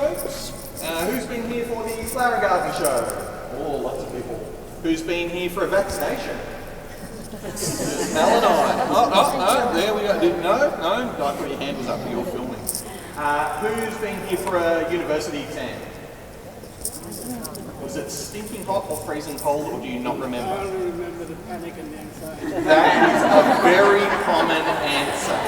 folks? Who's been here for the flower garden show? Oh, lots of people. Who's been here for a vaccination? Mel and I. No, there we go. No, don't put your hand was up, you're filming. Who's been here for a university exam? Was it stinking hot or freezing cold, or do you not remember? I only remember the panic and the anxiety. That is a very common answer.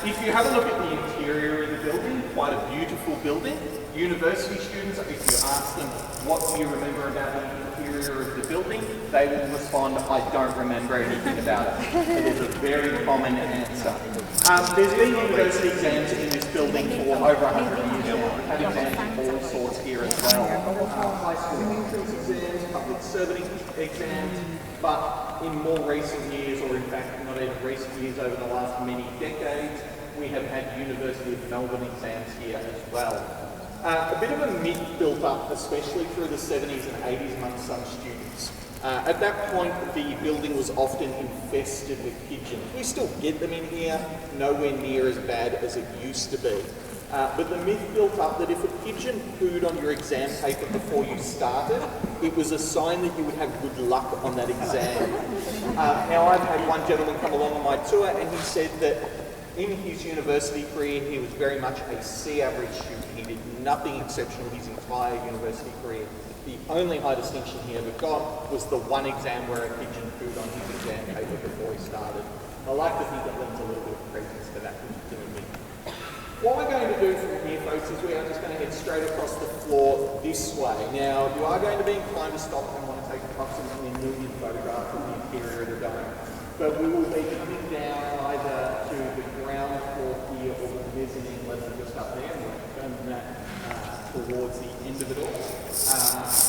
If you have a look at the interior of the building, quite a beautiful building. University students, if you ask them what do you remember about the interior of the building, they will respond, I don't remember anything about it. It is a very common answer. There's been university exams in this building for over 100 years now. We've had exams of all sorts here as well. High school entrance exams, public serving exams, but in more recent years, or in fact not even recent years, over the last many decades, we have had University of Melbourne exams here as well. A bit of a myth built up, especially through the 70s and 80s amongst some students. At that point, the building was often infested with pigeons. We still get them in here, nowhere near as bad as it used to be. But the myth built up that if a pigeon pooed on your exam paper before you started, it was a sign that you would have good luck on that exam. Now, I've had one gentleman come along on my tour and he said that in his university career, he was very much a C average student. He did nothing exceptional his entire university career. The only high distinction he ever got was the one exam where a pigeon pooed on his exam paper before he started. I like to think that lends a little bit of credence to that particular myth. What we're going to do from here, folks, is we are just going to head straight across the floor this way. Now, you are going to be inclined to stop and want to take approximately 1 million photographs of the interior of the dome. But we will be coming down either to the ground floor here or the mezzanine level just up there, and we'll turn that towards the end of it all.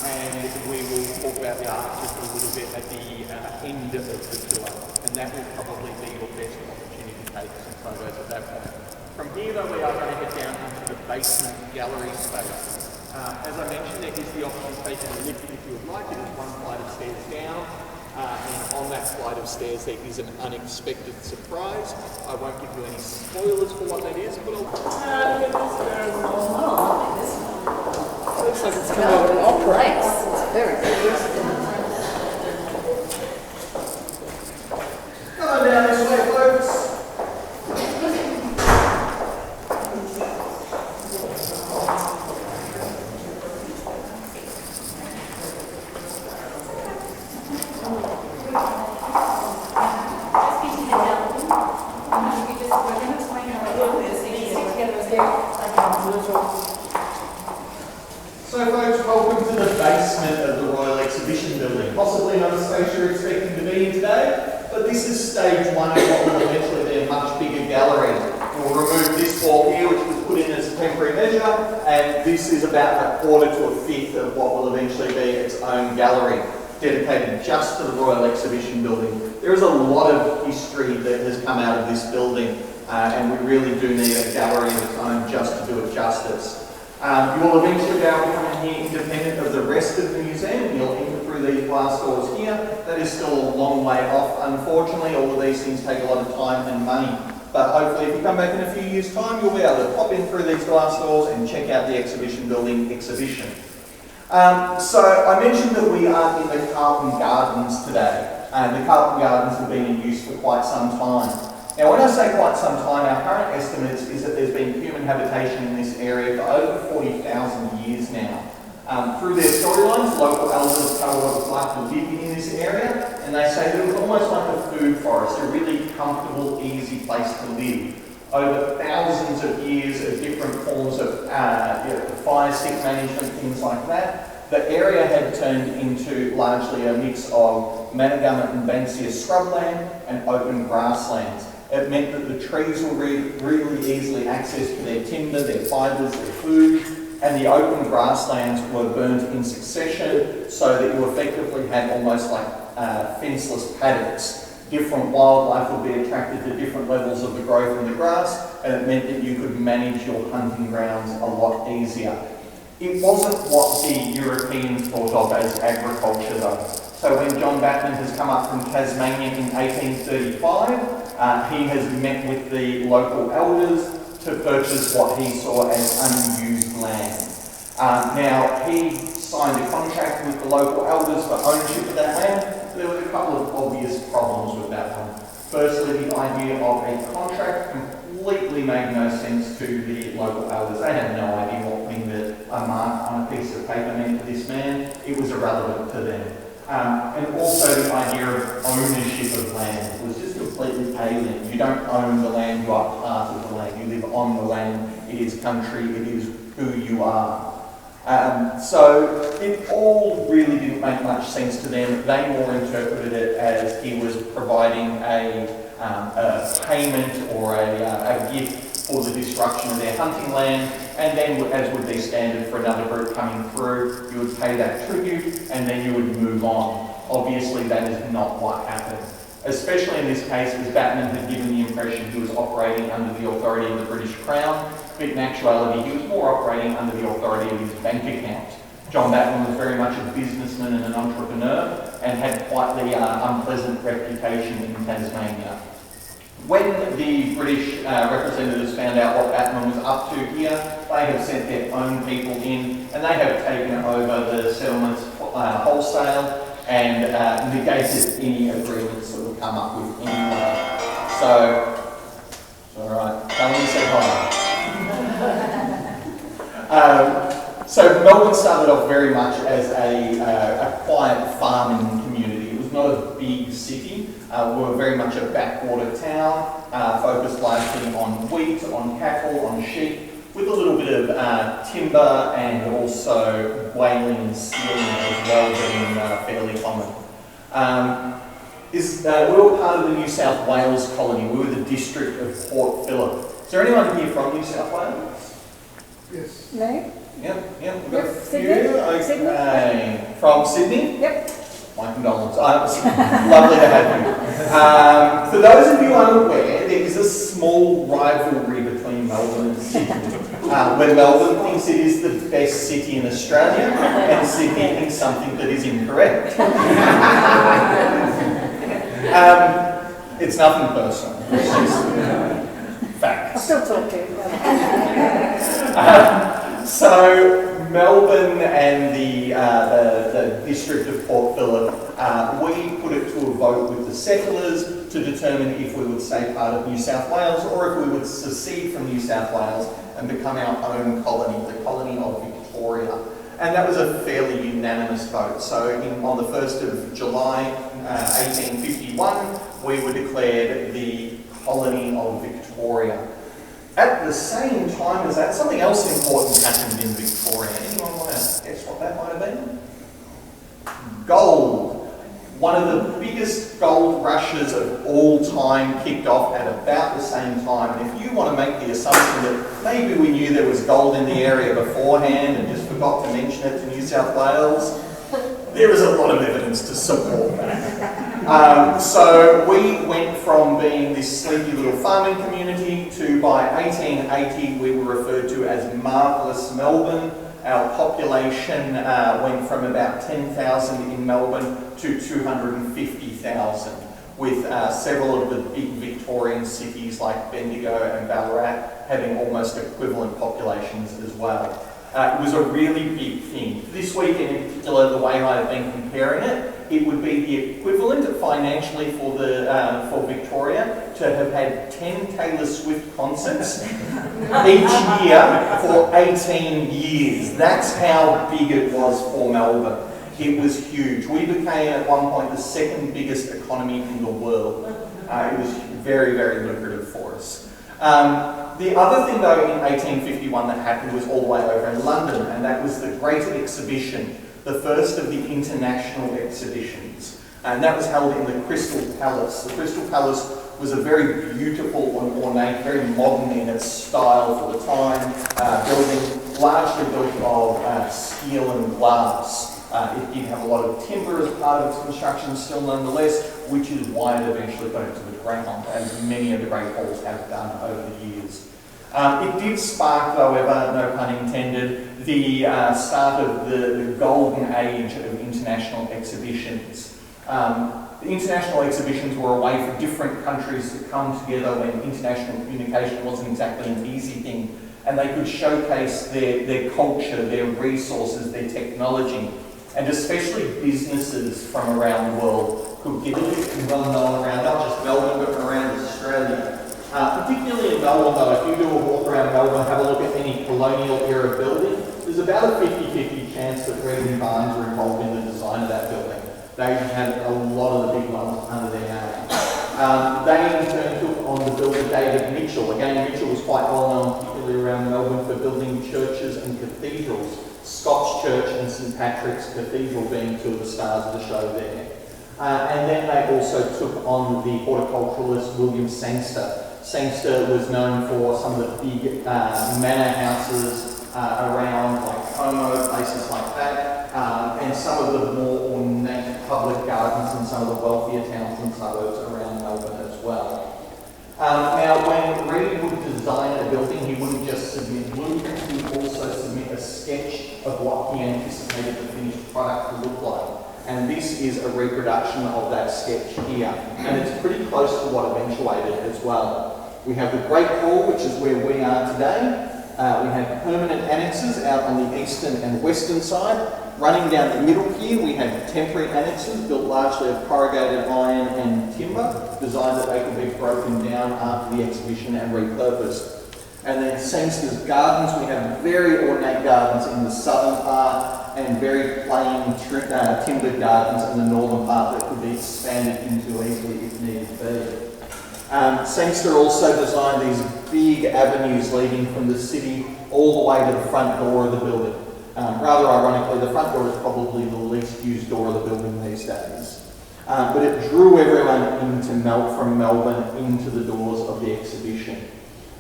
And we will talk about the art just a little bit at the end of the tour, and that will probably be your best opportunity to take some photos at that point. From here, though, we are going to head down into the basement gallery space. As I mentioned, there is the option of taking a lift if you would like. It is one flight of stairs down. And on that flight of stairs there is an unexpected surprise. I won't give you any spoilers for what that is, but I'll... It looks like it's come out of an opera. It's very good. Come on down this way, folks. So folks, welcome to the basement of the Royal Exhibition Building. Possibly not a space you're expecting to be in today, but this is stage one of what will eventually be a much bigger gallery. We'll remove this wall here, which was put in as a temporary measure, and this is about 1/4 to 1/5 of what will eventually be its own gallery, dedicated just to the Royal Exhibition Building. There is a lot of history that has come out of this building, and we really do need a gallery of its own just to do it justice. You will eventually be able to come in here independent of the rest of the museum. You'll enter through these glass doors here. That is still a long way off, unfortunately. All of these things take a lot of time and money. But hopefully if you come back in a few years' time, you'll be able to pop in through these glass doors and check out the exhibition building exhibition. So I mentioned that we are in the Carlton Gardens today. The Carlton Gardens have been in use for quite some time. Now, when I say quite some time, our current estimate is that there's been human habitation in this area for over 40,000 years now. Through their storylines, local elders tell what it's like to live in this area, and they say that it was almost like a food forest, a really comfortable, easy place to live. Over thousands of years of different forms of fire stick management, things like that, the area had turned into largely a mix of Managammut and Banksia scrubland and open grasslands. It meant that the trees were really easily accessed for their timber, their fibres, their food, and the open grasslands were burnt in succession so that you effectively had almost like fenceless paddocks. Different wildlife would be attracted to different levels of the growth in the grass, and it meant that you could manage your hunting grounds a lot easier. It wasn't what the Europeans thought of as agriculture though. So when John Batman has come up from Tasmania in 1835, he has met with the local elders, to purchase what he saw as unused land. Now, he signed a contract with the local elders for ownership of that land. There was a couple of obvious problems with that one. Firstly, the idea of a contract completely made no sense to the local elders. They had no idea what putting a mark on a piece of paper meant to this man. It was irrelevant to them. And also the idea of ownership of land was just completely alien. You don't own the land, you are part of the land. You live on the land, it is country, it is who you are. So it all really didn't make much sense to them. They more interpreted it as he was providing a payment or a gift for the destruction of their hunting land, and then, as would be standard for another group coming through, you would pay that tribute and then you would move on. Obviously that is not what happened. Especially in this case, as Batman had given the impression he was operating under the authority of the British Crown, but in actuality he was more operating under the authority of his bank account. John Batman was very much a businessman and an entrepreneur and had quite the unpleasant reputation in Tasmania. When the British representatives found out what Batman was up to here, they have sent their own people in and they have taken over the settlements wholesale and negated any agreements that would come up with anyone. So, it's alright, come and say hi. So Melbourne started off very much as a quiet farming community. It was not a big city. We were very much a backwater town, focused largely on wheat, on cattle, on sheep, with a little bit of timber and also whaling and sealing as well being fairly common. We were part of the New South Wales colony. We were the district of Port Phillip. Is there anyone here from New South Wales? Yes. No? Yep, we've got a few. Sydney? Okay. Sydney? From Sydney? Yep. My condolences. Lovely to have you. For those of you unaware, there is a small rivalry between Melbourne and Sydney. When Melbourne thinks it is the best city in Australia, and Sydney thinks something that is incorrect. It's nothing personal. It's just facts. I'll still talk to you. So Melbourne and the district of Port Phillip, we put it to a vote with the settlers to determine if we would stay part of New South Wales or if we would secede from New South Wales and become our own colony, the colony of Victoria. And that was a fairly unanimous vote. So on the 1st of July 1851, we were declared the colony of Victoria. At the same time as that, something else important happened in Victoria. Anyone want to guess what that might have been? Gold. One of the biggest gold rushes of all time kicked off at about the same time. And if you want to make the assumption that maybe we knew there was gold in the area beforehand and just forgot to mention it to New South Wales, there is a lot of evidence to support that. So we went from being this sleepy little farming community to, by 1880, we were referred to as Marvellous Melbourne. Our population went from about 10,000 in Melbourne to 250,000, with several of the big Victorian cities like Bendigo and Ballarat having almost equivalent populations as well. It was a really big thing. This weekend in particular, the way I've been comparing it, it would be the equivalent financially for Victoria to have had 10 Taylor Swift concerts each year for 18 years. That's how big it was for Melbourne. It was huge. We became at one point the second biggest economy in the world. It was very, very lucrative for us. The other thing though in 1851 that happened was all the way over in London, and that was the Great Exhibition, the first of the international exhibitions. And that was held in the Crystal Palace. The Crystal Palace was a very beautiful and ornate, very modern in its style for the time, building largely built of steel and glass. It did have a lot of timber as part of its construction still nonetheless, which is why it eventually got into the ground, as many of the great halls have done over the years. It did spark, however, no pun intended, the start of the golden age of international exhibitions. The international exhibitions were a way for different countries to come together when international communication wasn't exactly an easy thing, and they could showcase their culture, their resources, their technology, and especially businesses from around the world could get well known around not just Melbourne but around Australia. Particularly in Melbourne though, if you do a walk around Melbourne, have a look at any colonial era building, there's about a 50-50 chance that Reed and Barnes were involved in the design of that building. They had a lot of the big ones under their name. They in turn took on the builder David Mitchell. Again, Mitchell was quite well known, particularly around Melbourne, for building churches and cathedrals. Scots Church and St Patrick's Cathedral being two of the stars of the show there. And then they also took on the horticulturalist William Sangster. Sangster was known for some of the big manor houses around like Como, places like that, and some of the more ornate public gardens in some of the wealthier towns and suburbs around Melbourne as well. Now, when Reed would design a building, he wouldn't just submit blueprint, he would also submit a sketch of what he anticipated the finished product to look like. And this is a reproduction of that sketch here. And it's pretty close to what eventuated as well. We have the Great Hall, which is where we are today. We have permanent annexes out on the eastern and western side. Running down the middle here, we have temporary annexes built largely of corrugated iron and timber, designed that they could be broken down after the exhibition and repurposed. And then Sangster's gardens, we have very ornate gardens in the southern part and very plain timbered gardens in the northern part that could be expanded into easily if needed be. Sangster also designed these big avenues leading from the city all the way to the front door of the building. Rather ironically, the front door is probably the least used door of the building these days. But it drew everyone from Melbourne into the doors of the exhibition.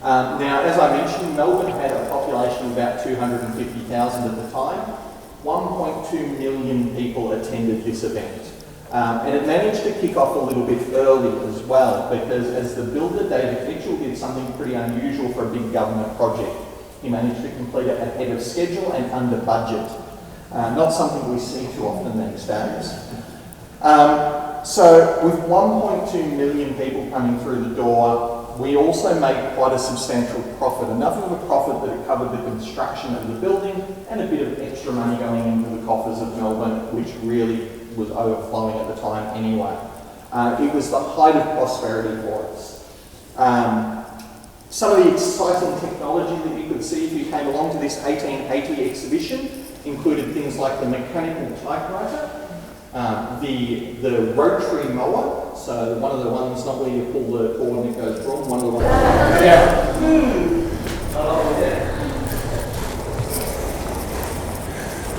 Now, as I mentioned, Melbourne had a population of about 250,000 at the time. 1.2 million people attended this event. And it managed to kick off a little bit early as well, because as the builder, David Mitchell, did something pretty unusual for a big government project. He managed to complete it ahead of schedule and under budget. Not something we see too often these days. So with 1.2 million people coming through the door, we also made quite a substantial profit, enough of a profit that it covered the construction of the building and a bit of extra money going into the coffers of Melbourne, which really was overflowing at the time anyway. It was the height of prosperity for us. Some of the exciting technology that you could see if you came along to this 1880 exhibition included things like the mechanical typewriter, the rotary mower, so one of the ones, not where you pull the cord and it goes wrong, one of the ones. Yeah.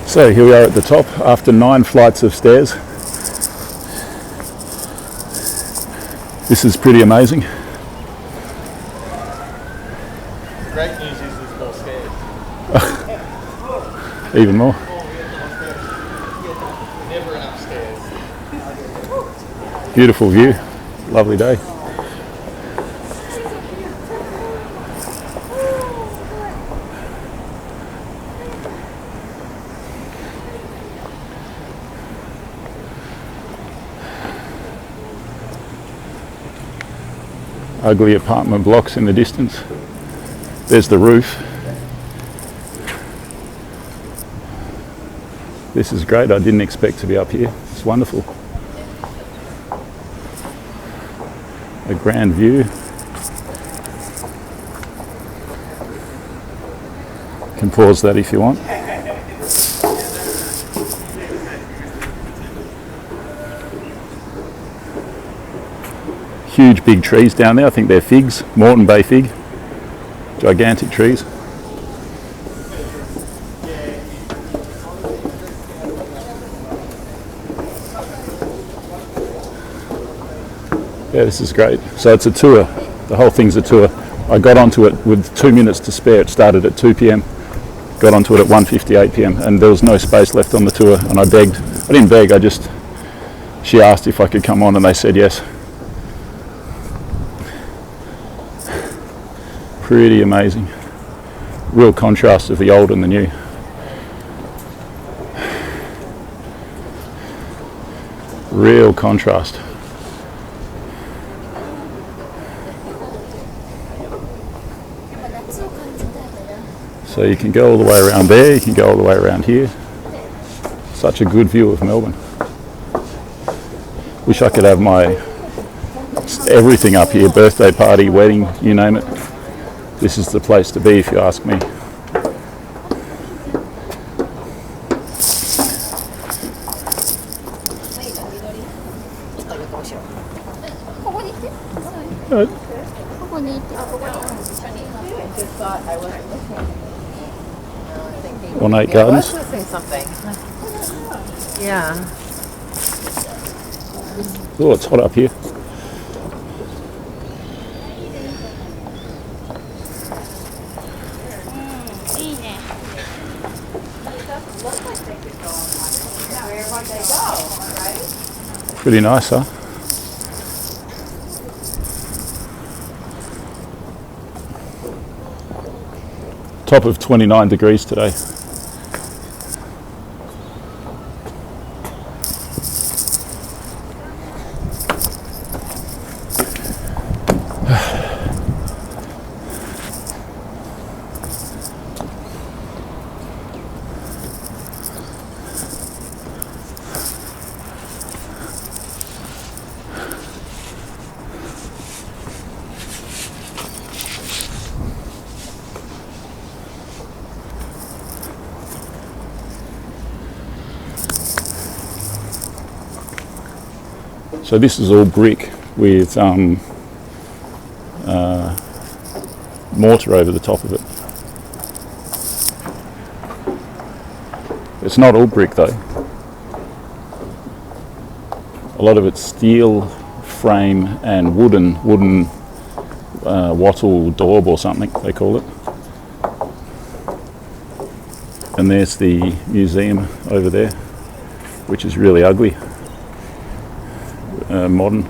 So here we are at the top after 9 flights of stairs. This is pretty amazing. Great news is there's more stairs. Even more. Never enough stairs. Beautiful view. Lovely day. Ugly apartment blocks in the distance. There's the roof. This is great. I didn't expect to be up here. It's wonderful. A grand view. Can pause that if you want. Huge big trees down there. I think they're figs, Moreton Bay fig. Gigantic trees. Yeah, this is great. So it's a tour. The whole thing's a tour. I got onto it with 2 minutes to spare. It started at 2 p.m. Got onto it at 1:58 p.m. and there was no space left on the tour. And I begged. I didn't beg. She asked if I could come on, and they said yes. Pretty amazing. Real contrast of the old and the new. Real contrast. So you can go all the way around there, you can go all the way around here. Such a good view of Melbourne. Wish I could have my everything up here, birthday party, wedding, you name it. This is the place to be if you ask me. Ornate I Gardens. was missing something. Yeah. Oh, it's hot up here. Pretty nice, huh? Top of 29 degrees today. So this is all brick with mortar over the top of it. It's not all brick though. A lot of it's steel frame and wooden wattle daub or something they call it. And there's the museum over there, which is really ugly. Modern.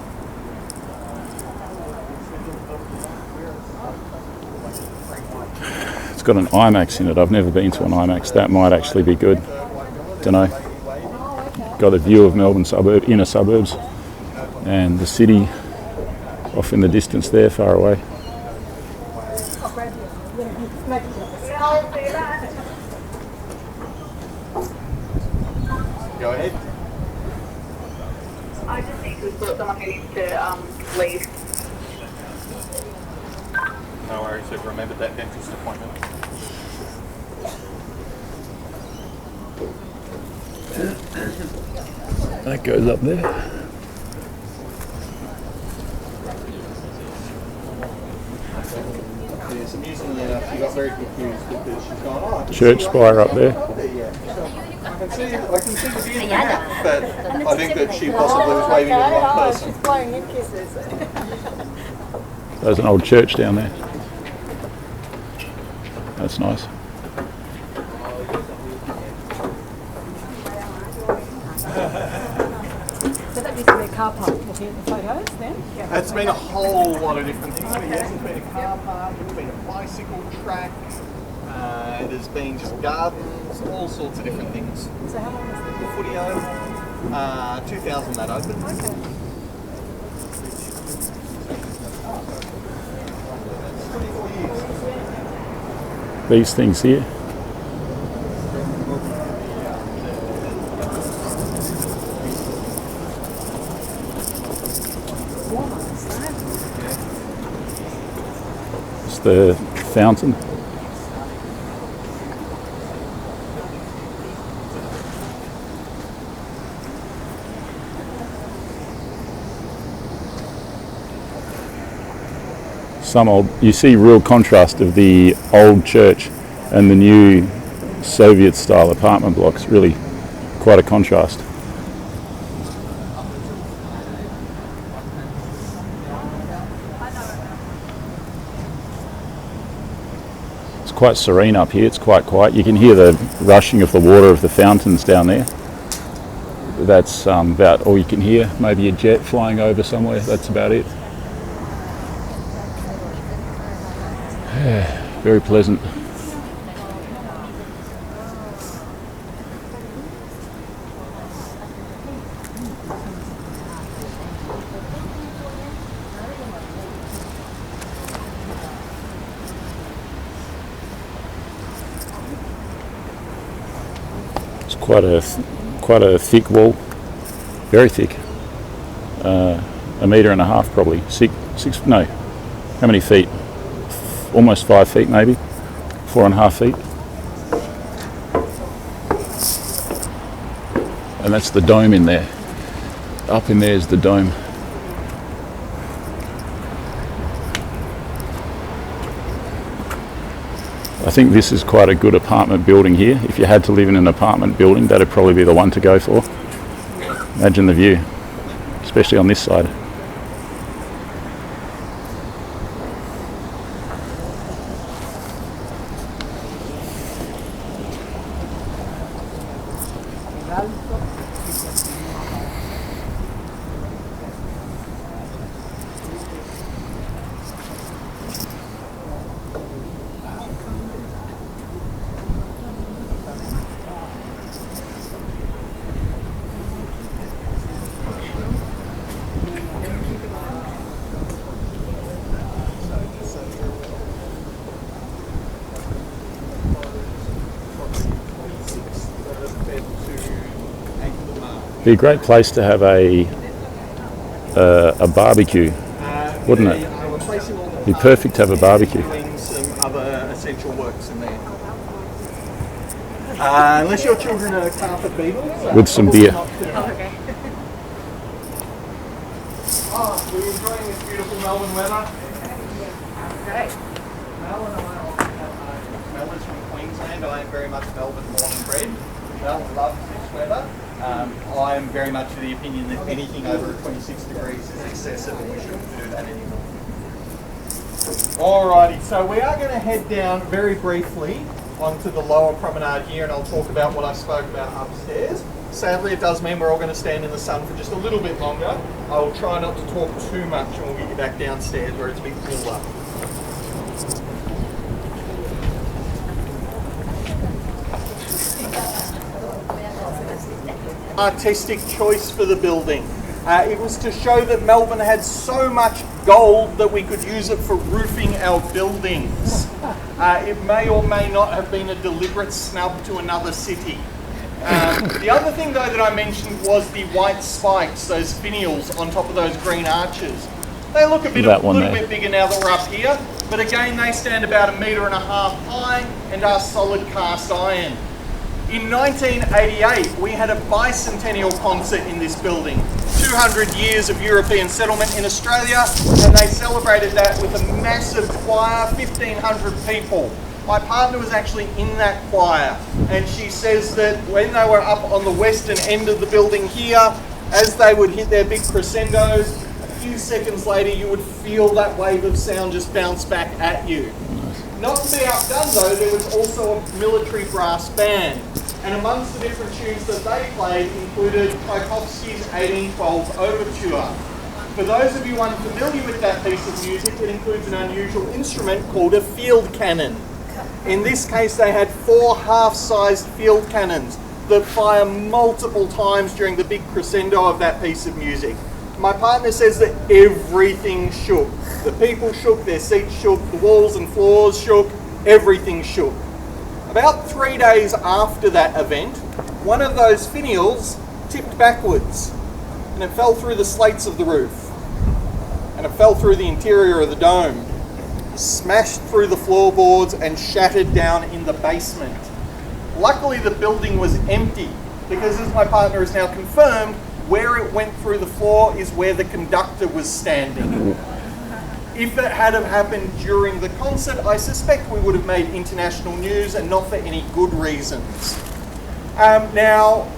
It's got an IMAX in it. I've never been to an IMAX. That might actually be good. Don't know. Got a view of Melbourne inner suburbs, and the city off in the distance there, far away. Go ahead. I just need to sort someone who needs to leave. No worries, I've remembered that dentist appointment. That goes up there. Yes, amusingly enough, she got very confused because she's gone, oh, I can Church see spire up there. I can see the view from here, but I think that she possibly was waving at the wrong person. She's blowing in kisses. There's an old church down there. That's nice. So that used to be a car park looking at the photos then? Yeah. It's been a whole lot of different things. Yes, it's been a car park, it's been a bicycle track, there's been just gardens, all sorts of different things. So how long was it? The footy home, 2000 that opened. Okay. These things here. It's the fountain. Some old, you see real contrast of the old church and the new Soviet style apartment blocks, really quite a contrast. It's quite serene up here, it's quite quiet. You can hear the rushing of the water of the fountains down there. That's about all you can hear. Maybe a jet flying over somewhere, that's about it. Very pleasant. quite a thick wall, very thick, 1.5 meters probably. No, how many feet? Almost 5 feet maybe, 4.5 feet. And that's the dome in there. Up in there is the dome. I think this is quite a good apartment building here. If you had to live in an apartment building, that'd probably be the one to go for. Imagine the view, especially on this side. Be a great place to have a barbecue, wouldn't it? Be perfect to have a barbecue. Doing some other essential works in there. Unless your children are carpet beetles. With some beer. Okay. Oh, we're enjoying this beautiful Melbourne weather. Great. Mel is from Queensland. I am very much Melbourne born and bred. Mel loves this weather. I am very much of the opinion that anything over 26 degrees is excessive and we shouldn't do that anymore. Alrighty, so we are going to head down very briefly onto the lower promenade here and I'll talk about what I spoke about upstairs. Sadly, it does mean we're all going to stand in the sun for just a little bit longer. I will try not to talk too much and we'll get you back downstairs where it's a bit cooler. Artistic choice for the building. It was to show that Melbourne had so much gold that we could use it for roofing our buildings. It may or may not have been a deliberate snub to another city. The other thing though that I mentioned was the white spikes, those finials on top of those green arches. They look a little bit bigger now that we're up here, but again they stand about 1.5 meters high and are solid cast iron. In 1988, we had a bicentennial concert in this building. 200 years of European settlement in Australia, and they celebrated that with a massive choir, 1,500 people. My partner was actually in that choir, and she says that when they were up on the western end of the building here, as they would hit their big crescendos, a few seconds later you would feel that wave of sound just bounce back at you. Not to be outdone though, there was also a military brass band. And amongst the different tunes that they played included Tchaikovsky's 1812 Overture. For those of you unfamiliar with that piece of music, it includes an unusual instrument called a field cannon. In this case, they had 4 half-sized field cannons that fire multiple times during the big crescendo of that piece of music. My partner says that everything shook. The people shook, their seats shook, the walls and floors shook, everything shook. About 3 days after that event, one of those finials tipped backwards and it fell through the slates of the roof and it fell through the interior of the dome, smashed through the floorboards and shattered down in the basement. Luckily the building was empty because, as my partner has now confirmed, where it went through the floor is where the conductor was standing. If it had have happened during the concert, I suspect we would have made international news and not for any good reasons. Now,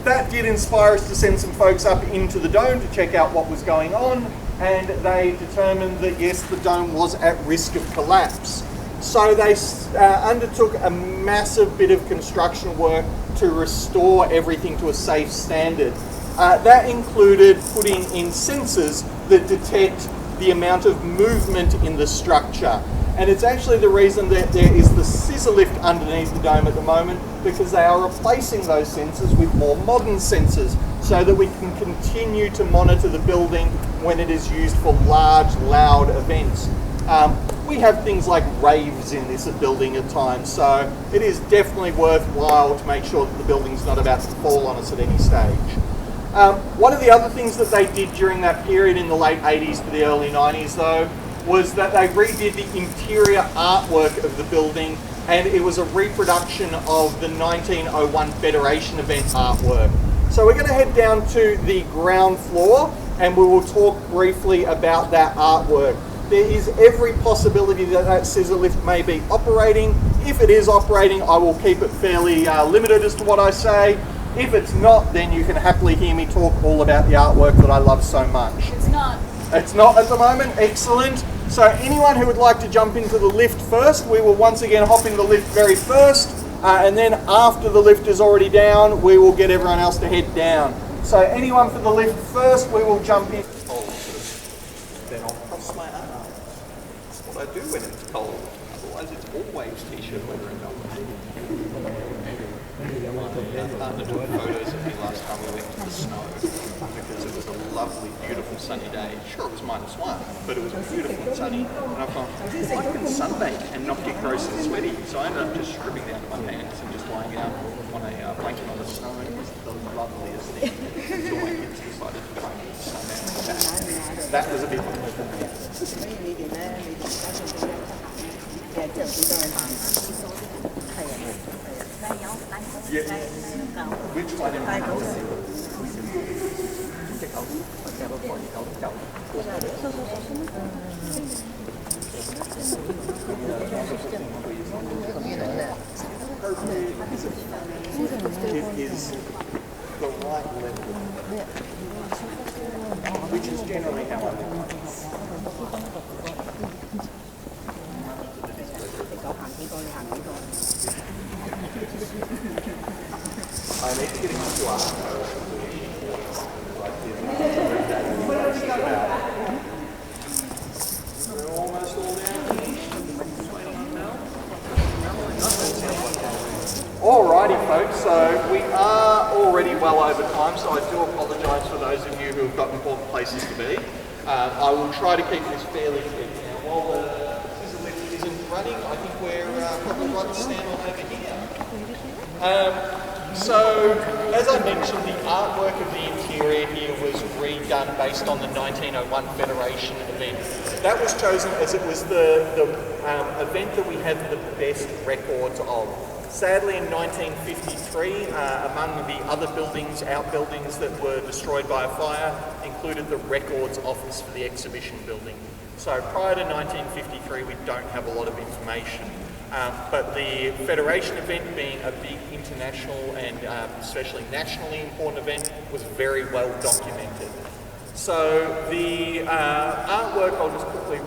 that did inspire us to send some folks up into the dome to check out what was going on, and they determined that yes, the dome was at risk of collapse. So they undertook a massive bit of construction work to restore everything to a safe standard. That included putting in sensors that detect the amount of movement in the structure. And it's actually the reason that there is the scissor lift underneath the dome at the moment, because they are replacing those sensors with more modern sensors so that we can continue to monitor the building when it is used for large, loud events. we have things like raves in this building at times, so it is definitely worthwhile to make sure that the building's not about to fall on us at any stage. One of the other things that they did during that period in the late 80s to the early 90s though, was that they redid the interior artwork of the building, and it was a reproduction of the 1901 Federation event artwork. So we're going to head down to the ground floor and we will talk briefly about that artwork. There is every possibility that that scissor lift may be operating. If it is operating, I will keep it fairly limited as to what I say. If it's not, then you can happily hear me talk all about the artwork that I love so much. It's not. It's not at the moment. Excellent. So anyone who would like to jump into the lift first, we will once again hop in the lift very first, and then after the lift is already down, we will get everyone else to head down. So anyone for the lift first, we will jump in. Then I'll cross my arms. That's what I do when it's cold. Otherwise it's always t-shirt weather and I partner took photos of me last time we went to the snow because it was a lovely, beautiful sunny day. Sure, it was -1, but it was beautiful and sunny. And I thought, I can sunbake and not get gross and sweaty. So I ended up just stripping down to my pants and just lying out on a blanket on the snow. And it was the loveliest thing until my kids decided to try and get the snow down. That was a bit more for me. Yeah. Which one am I? It is the right level, which is generally how I look. I need to get into art. We're almost all down. Alrighty folks, so we are already well over time, so I do apologise for those of you who have got important places to be. I will try to keep this fairly quick. Now, while the scissor lift isn't running, I think we're probably right to stand on over here. So, as I mentioned, the artwork of the interior here was redone based on the 1901 Federation event. That was chosen as it was the event that we have the best records of. Sadly, in 1953, among the other buildings, outbuildings that were destroyed by a fire, included the records office for the exhibition building. So prior to 1953, we don't have a lot of information. But the Federation event, being a big international and especially nationally important event, was very well documented. So the artwork I'll just quickly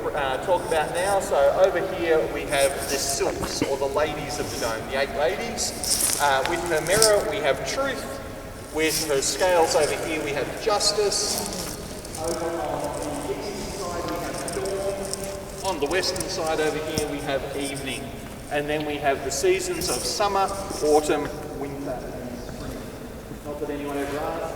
talk about now. So over here we have the sylphs, or the ladies of the dome, the 8 ladies. With her mirror we have truth. With her scales over here we have justice. Over on the eastern side we have dawn. On the western side over here we have evening. And then we have the seasons of summer, autumn, winter, and spring. Not that anyone ever asked.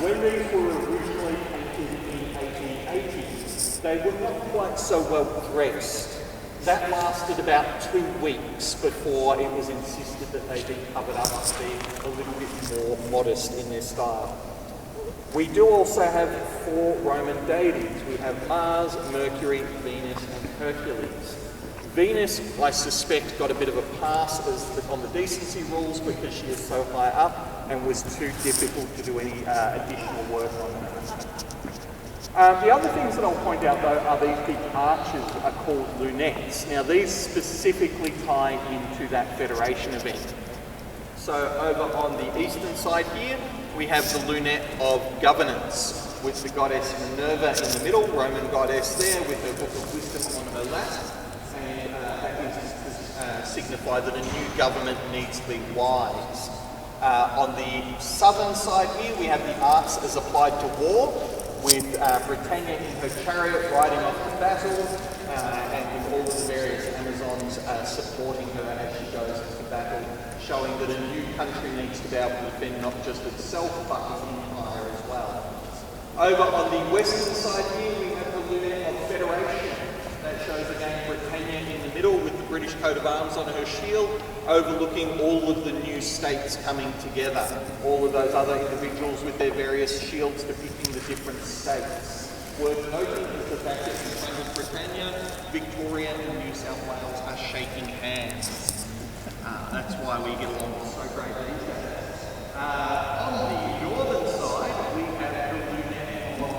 When these were originally painted in the 1880s, they were not quite so well dressed. That lasted about 2 weeks before it was insisted that they be covered up to be a little bit more modest in their style. We do also have 4 Roman deities. We have Mars, Mercury, Venus and Hercules. Venus, I suspect, got a bit of a pass on the decency rules because she is so high up and was too difficult to do any additional work on her. The other things that I'll point out though are these big arches are called lunettes. Now these specifically tie into that Federation event. So over on the eastern side here, we have the lunette of governance with the goddess Minerva in the middle, Roman goddess there with her book of wisdom on her lap. And that is to signify that a new government needs to be wise. On the southern side here, we have the arts as applied to war, with Britannia in her chariot riding off to battle, and with all of the various Amazons supporting her as she goes into battle, showing that a new country needs to be able to defend not just itself, but its empire as well. Over on the western side here, we have the the event of Federation. That shows again Britannia in the middle with the British coat of arms on her shield, overlooking all of the new states coming together. All of those other individuals with their various shields depicting the different states. Worth noting is the fact that in front of Britannia, Victoria and New South Wales are shaking hands. That's why we get along so great these days. On the northern side, we have the Lunatic of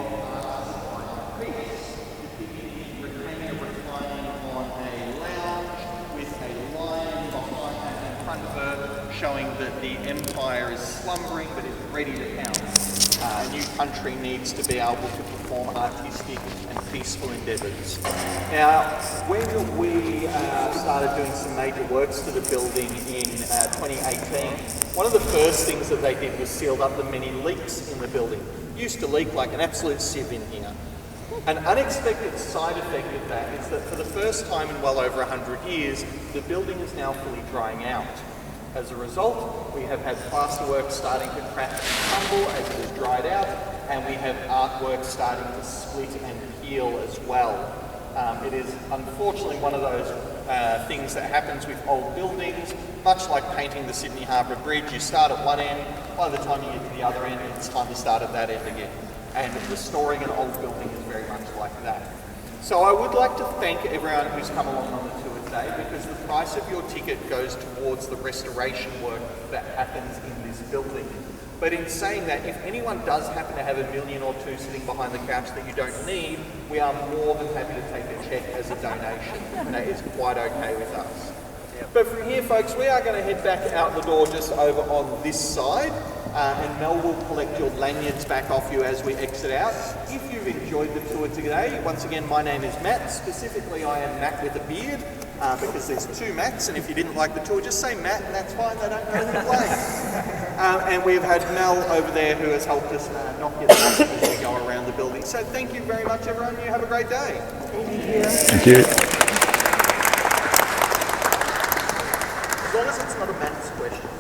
Peace, depicting Britannia reclining on a lounge with a lion behind her, in front of her, showing that the empire is slumbering but is ready to pounce. A new country needs to be able to perform artistic and peaceful endeavours. Now, when we started doing some major works to the building in 2018, one of the first things that they did was sealed up the many leaks in the building. It used to leak like an absolute sieve in here. An unexpected side effect of that is that for the first time in well over 100 years, the building is now fully drying out. As a result, we have had plasterwork starting to crack and crumble as it has dried out, and we have artwork starting to split and peel as well. It is unfortunately one of those things that happens with old buildings, much like painting the Sydney Harbour Bridge. You start at one end, by the time you get to the other end, it's time to start at that end again. And restoring an old building is very much like that. So I would like to thank everyone who's come along on the tour today, because the price of your ticket goes towards the restoration work that happens in this building. But in saying that, if anyone does happen to have $1 million or $2 million sitting behind the couch that you don't need, we are more than happy to take a check as a donation. And that is quite okay with us. But from here, folks, we are going to head back out the door just over on this side. And Mel will collect your lanyards back off you as we exit out. If you've enjoyed the tour today, once again, my name is Matt. Specifically, I am Matt with a beard, because there's two Matts, and if you didn't like the tour, just say Matt, and that's fine, they don't know who to blame. And we've had Mel over there who has helped us not get lost as we go around the building. So thank you very much, everyone. You have a great day. Thank you. As long as it's not a Matt's question.